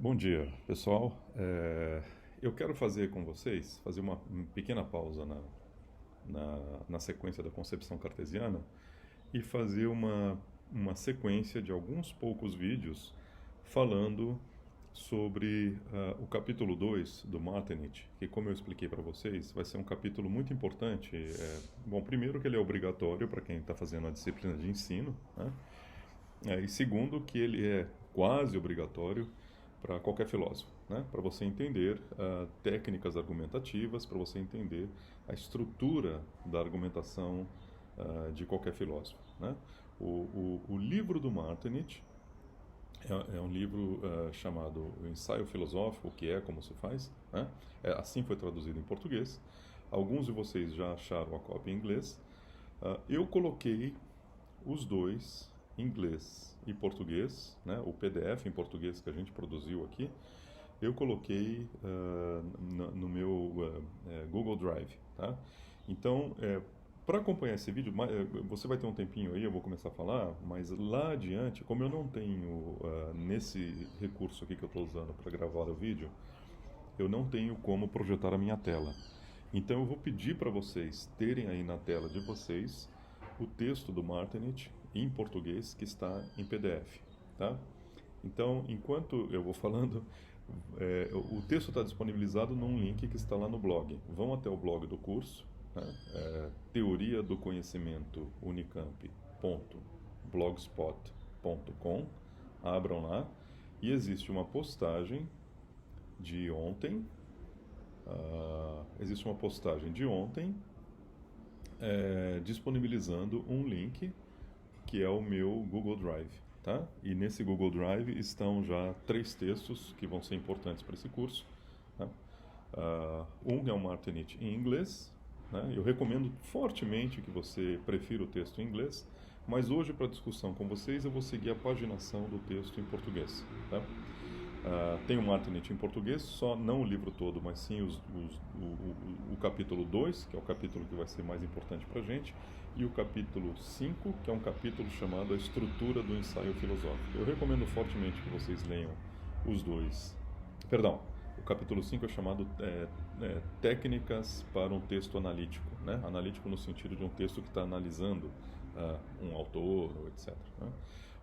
Bom dia, pessoal. Eu quero fazer com vocês, fazer uma pequena pausa na sequência da concepção cartesiana e fazer uma sequência de alguns poucos vídeos falando sobre o capítulo 2 do Martinit, que, como eu expliquei para vocês, vai ser um capítulo muito importante. Bom, primeiro que ele é obrigatório para quem está fazendo a disciplina de ensino, né? E segundo que ele é quase obrigatório para qualquer filósofo, né? Para você entender técnicas argumentativas, para você entender a estrutura da argumentação de qualquer filósofo, né? O livro do Martinit é um livro chamado Ensaio Filosófico, o que é, como se faz, né? Assim foi traduzido em português. Alguns de vocês já acharam a cópia em inglês. Eu coloquei os dois, inglês e português, né? O PDF em português que a gente produziu aqui, eu coloquei no meu Google Drive, tá? Então, para acompanhar esse vídeo, você vai ter um tempinho aí, eu vou começar a falar, mas lá adiante, como eu não tenho nesse recurso aqui que eu estou usando para gravar o vídeo, eu não tenho como projetar a minha tela. Então eu vou pedir para vocês terem aí na tela de vocês o texto do Martinit em português que está em PDF, tá? Então, enquanto eu vou falando, o texto está disponibilizado num link que está lá no blog. Vão até o blog do curso, né? Teoria do Conhecimento Unicamp.blogspot.com. Abram lá e existe uma postagem de ontem. Existe uma postagem de ontem disponibilizando um link que é o meu Google Drive, tá? E nesse Google Drive estão já 3 textos que vão ser importantes para esse curso, tá? Um é o Martinit em inglês, né? Eu recomendo fortemente que você prefira o texto em inglês, mas hoje para discussão com vocês eu vou seguir a paginação do texto em português, tá? Tem o Martinit em português, só não o livro todo, mas sim o capítulo 2, que é o capítulo que vai ser mais importante para a gente, e o capítulo 5, que é um capítulo chamado A Estrutura do Ensaio Filosófico. Eu recomendo fortemente que vocês leiam os dois. Perdão, o capítulo 5 é chamado Técnicas para um Texto Analítico, né? Analítico no sentido de um texto que está analisando um autor, etc. Né?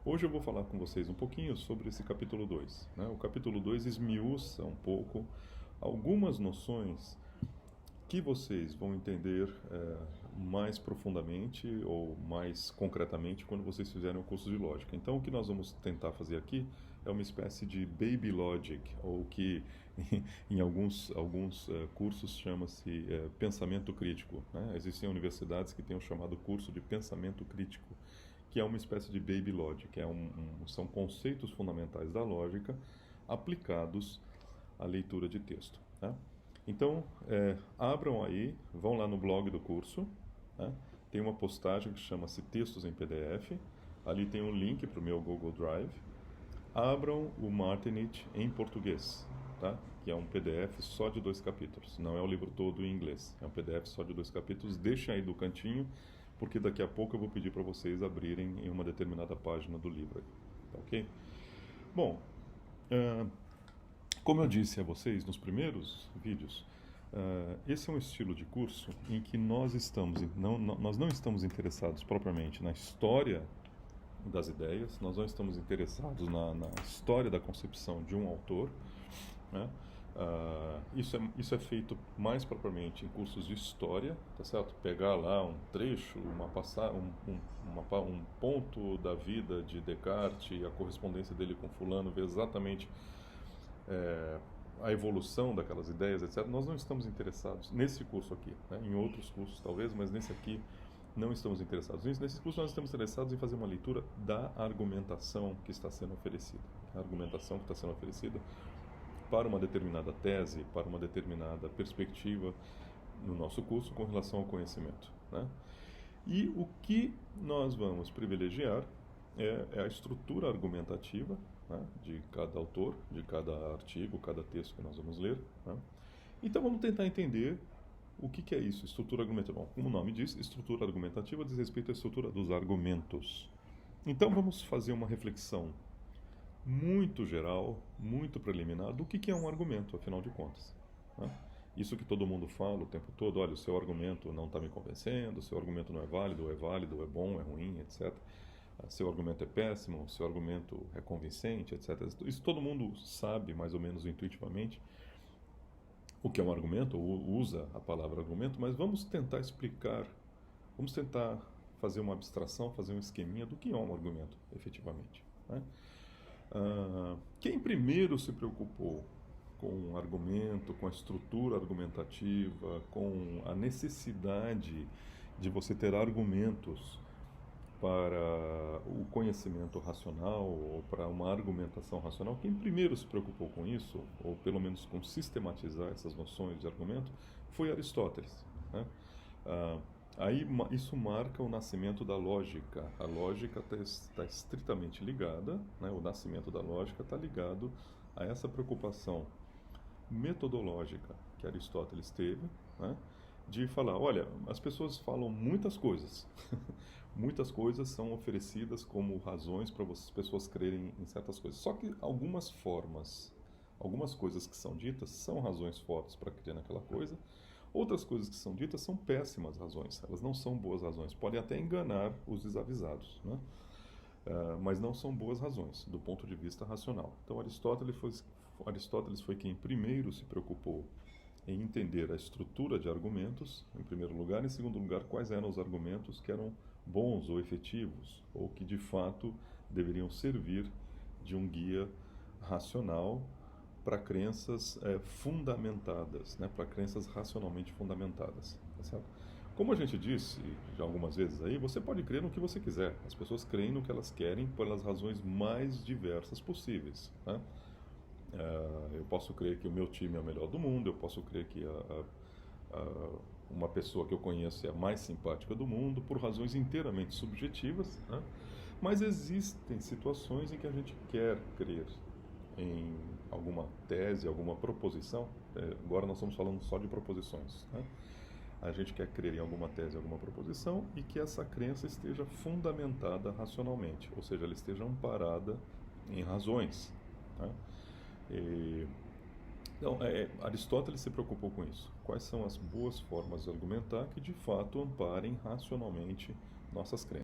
Hoje eu vou falar com vocês um pouquinho sobre esse capítulo 2. Né? O capítulo 2 esmiuça um pouco algumas noções que vocês vão entender mais profundamente ou mais concretamente quando vocês fizerem o curso de lógica. Então, o que nós vamos tentar fazer aqui é uma espécie de baby logic, ou que em alguns cursos chama-se pensamento crítico. Né? Existem universidades que têm o chamado curso de pensamento crítico, que é uma espécie de baby logic, são conceitos fundamentais da lógica aplicados à leitura de texto. Tá? Então, abram aí, vão lá no blog do curso, né? Tem uma postagem que chama-se Textos em PDF, ali tem um link para o meu Google Drive. Abram o Martinit em português, tá? Que é um PDF só de 2 capítulos, não é o livro todo em inglês, é um PDF só de 2 capítulos, deixem aí do cantinho, porque daqui a pouco eu vou pedir para vocês abrirem em uma determinada página do livro, tá ok? Bom, como eu disse a vocês nos primeiros vídeos, esse é um estilo de curso em que nós não estamos interessados propriamente na história das ideias, nós não estamos interessados na história da concepção de um autor, né? Isso é feito mais propriamente em cursos de história, tá certo? Pegar lá um trecho, um ponto da vida de Descartes e a correspondência dele com fulano, ver exatamente a evolução daquelas ideias, etc. Nós não estamos interessados nesse curso aqui, né? Em outros cursos talvez, mas nesse aqui não estamos interessados nisso. Nesse curso nós estamos interessados em fazer uma leitura da argumentação que está sendo oferecida. A argumentação que está sendo oferecida para uma determinada tese, para uma determinada perspectiva no nosso curso com relação ao conhecimento, né? E o que nós vamos privilegiar é a estrutura argumentativa, né, de cada autor, de cada artigo, cada texto que nós vamos ler, né? Então vamos tentar entender o que é isso, estrutura argumentativa. Bom, como o nome diz, estrutura argumentativa diz respeito à estrutura dos argumentos. Então vamos fazer uma reflexão muito geral, muito preliminar do que é um argumento, afinal de contas. Né? Isso que todo mundo fala o tempo todo, olha, o seu argumento não está me convencendo, o seu argumento não é válido, é bom, é ruim, etc. Seu argumento é péssimo, seu argumento é convincente, etc. Isso todo mundo sabe, mais ou menos intuitivamente, o que é um argumento, ou usa a palavra argumento, mas vamos tentar explicar, vamos tentar fazer uma abstração, fazer um esqueminha do que é um argumento, efetivamente. Né? Quem primeiro se preocupou com o argumento, com a estrutura argumentativa, com a necessidade de você ter argumentos para o conhecimento racional ou para uma argumentação racional, quem primeiro se preocupou com isso, ou pelo menos com sistematizar essas noções de argumento, foi Aristóteles. Né? Aí isso marca o nascimento da lógica. A lógica está estritamente ligada, né? O nascimento da lógica está ligado a essa preocupação metodológica que Aristóteles teve, né? De falar, olha, as pessoas falam muitas coisas, muitas coisas são oferecidas como razões para as pessoas crerem em certas coisas. Só que algumas formas, algumas coisas que são ditas são razões fortes para crer naquela coisa, outras coisas que são ditas são péssimas razões, elas não são boas razões, podem até enganar os desavisados, né? Mas não são boas razões do ponto de vista racional. Então Aristóteles foi quem primeiro se preocupou em entender a estrutura de argumentos, em primeiro lugar, em segundo lugar, quais eram os argumentos que eram bons ou efetivos, ou que de fato deveriam servir de um guia racional para crenças fundamentadas, né, para crenças racionalmente fundamentadas. Tá certo? Como a gente disse já algumas vezes aí, você pode crer no que você quiser. As pessoas creem no que elas querem pelas razões mais diversas possíveis. Né? Eu posso crer que o meu time é o melhor do mundo, eu posso crer que uma pessoa que eu conheço é a mais simpática do mundo, por razões inteiramente subjetivas, né? Mas existem situações em que a gente quer crer em alguma tese, alguma proposição. Agora nós estamos falando só de proposições. Né? A gente quer crer em alguma tese, alguma proposição e que essa crença esteja fundamentada racionalmente, ou seja, ela esteja amparada em razões. Né? Então, Aristóteles se preocupou com isso. Quais são as boas formas de argumentar que de fato amparem racionalmente nossas crenças?